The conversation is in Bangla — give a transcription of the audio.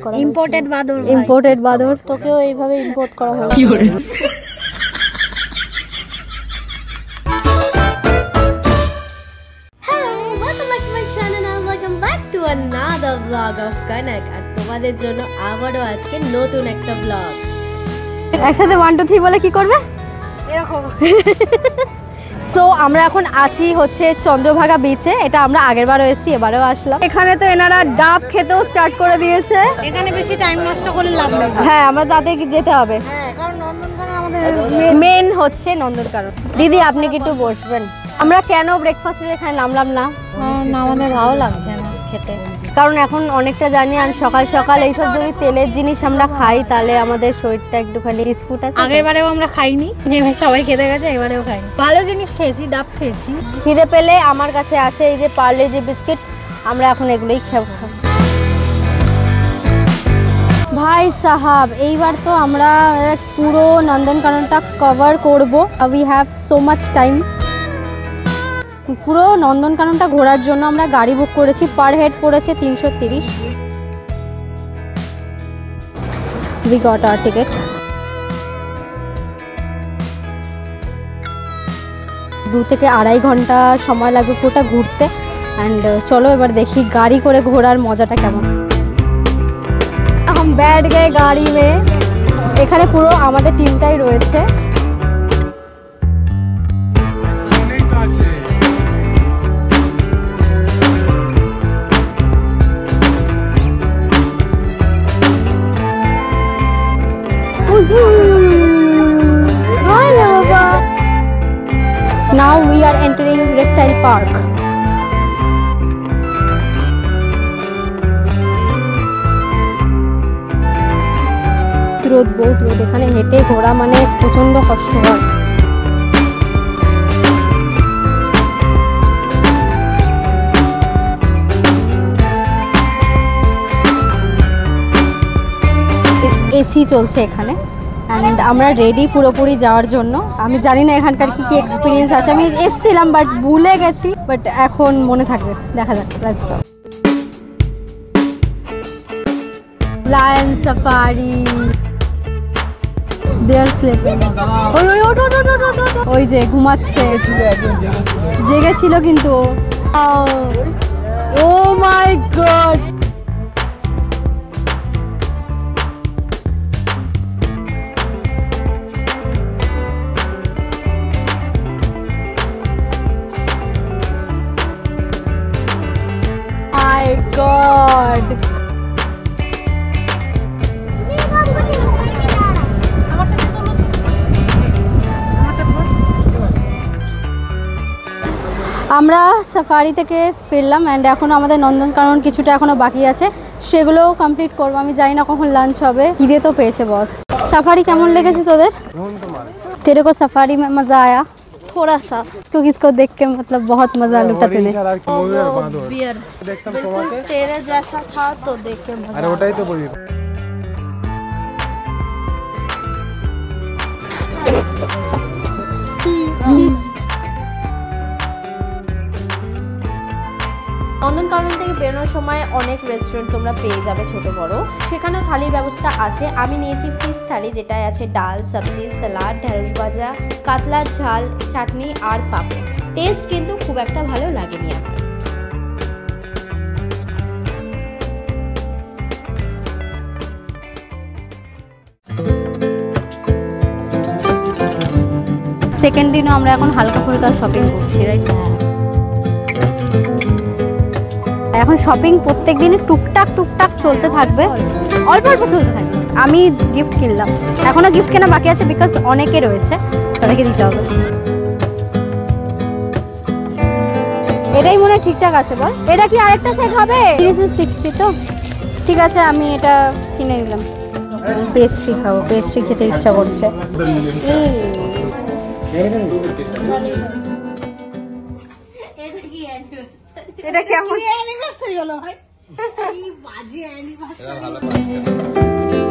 করা ইম্পোর্টেড বাদর তোকেও এইভাবে ইম্পোর্ট করা হয়েছে। another vlog of Kanak আর তোমাদের জন্য আবারও আজকে নতুন একটা ব্লগ। একসাথে 1 2 3 বলে কি করবে এরকম। সো আমরা এখন আছি হচ্ছে চন্দ্রভাগা বিচে। এটা আমরা আগেরবারও এসেছি, এবারেও আসলাম। এখানে তো এনারা ডাব খেতেও স্টার্ট করে দিয়েছে। এখানে বেশি টাইম নষ্ট করলে লাভ নেই। হ্যাঁ, আমরা তাতে যেতে হবে। হ্যাঁ, কারণ নন্দনকানন আমাদের মেন হচ্ছে নন্দনকানন। দিদি আপনি কি একটু বসবেন? আমরা কেন ব্রেকফাস্টের এখানে নামলাম না? আমাদের ভালো লাগছে না খেতে, কারণ এখন অনেকটা জানি আর সকাল সকাল এইসব যদি তেলের জিনিস আমরা খাই তাহলে আমাদের শরীরটা একটুখানি ডিসপুট আছে। আগের বারেও আমরা খাইনি, সবাই খেতে গেছে, এবারেও খাইনি। ভালো জিনিস খেয়েছি, ডাব খেয়েছি। খিদে পেলে আমার কাছে আছে এই যে পার্লের যে বিস্কিট, আমরা এখন এগুলোই খাবো। ভাই সাহাব, এইবার তো আমরা পুরো নন্দনকাননটা কভার করব। We have so much time. পুরো নন্দনকাননটা ঘোরার জন্য আমরা গাড়ি বুক করেছি, পার হেড পড়েছে 330। We got hour ticket. 2 থেকে 2.5 ঘন্টা সময় লাগবে পুরোটা ঘুরতে। অ্যান্ড চলো এবার দেখি গাড়ি করে ঘোরার মজাটা কেমন। हम बैठ गए गाड़ी में। এখানে পুরো আমাদের টিমটাই রয়েছে। Now we are entering Reptile Park. রোদ, বহুত রোদ। এখানে হেঁটে ঘোরা মানে প্রচন্ড কষ্ট হয়। এসি চলছে এখানে। অ্যান্ড আমরা রেডি পুরোপুরি যাওয়ার জন্য। আমি জানি না এখানকার কি কি এক্সপিরিয়েন্স আছে, আমি এসছিলাম বাট ভুলে গেছি, বাট এখন মনে থাকবে। দেখা যাক, let's go. Lion safari, they are sleeping. ওই যে ঘুমাচ্ছে, জেগেছিল কিন্তু। ও মাই গড, মাই গড। আমরা সাফারি থেকে ফিরলাম অ্যান্ড এখনও আমাদের নন্দনকানন কিছুটা এখনও বাকি আছে, সেগুলোও কমপ্লিট করবো। আমি জানি না কখন লাঞ্চ হবে। খিদে তো পেয়েছে বস। সাফারি কেমন লেগেছে তোদের? तेरे को सफारी में मजा आया? थोड़ा सा। इसको किसको देख के मतलब बहुत मजा लुटा तूने? बिल्कुल तेरे जैसा था तो देख के मजा। अरे ওটাই তো বলি। নন্দনকানন থেকে বেরোনোর সময় অনেক রেস্টুরেন্ট তোমরা পেয়ে যাবে ছোট বড়, সেখানেও থালির ব্যবস্থা আছে। আমি নিয়েছি ফিশ থালি, যেটায় আছে ডাল, সবজি, সালাদ, ঢেঁড়স ভাজা, কাতলার ঝাল, চাটনি আর পাপড়। টেস্ট কিন্তু খুব একটা ভালো লাগেনি আমার। সেকেন্ড দিনও আমরা এখন হালকা ফুলকা শপিং করছি, রাইট? এখন শপিং প্রত্যেক দিনই টুকটাক টুকটাক চলতে থাকবে, অল্প অল্প চলতে থাকবে। আমি গিফট কিনলাম, এখনো গিফট কেনা বাকি আছে, বিকজ অনেকে রয়েছে, তাদেরকে দিতে হবে। এটাই মনে হয় ঠিকঠাক আছে বল। এটা কি আরেকটা সেট হবে? 60 তো ঠিক আছে, আমি এটা কিনে নিলাম। পেস্ট্রি খাবো, পেস্ট্রি খেতে ইচ্ছা করছে। এটা কেমন অ্যানিভার্সারি হলো ভাই? এই বাজে অ্যানিভার্সারি।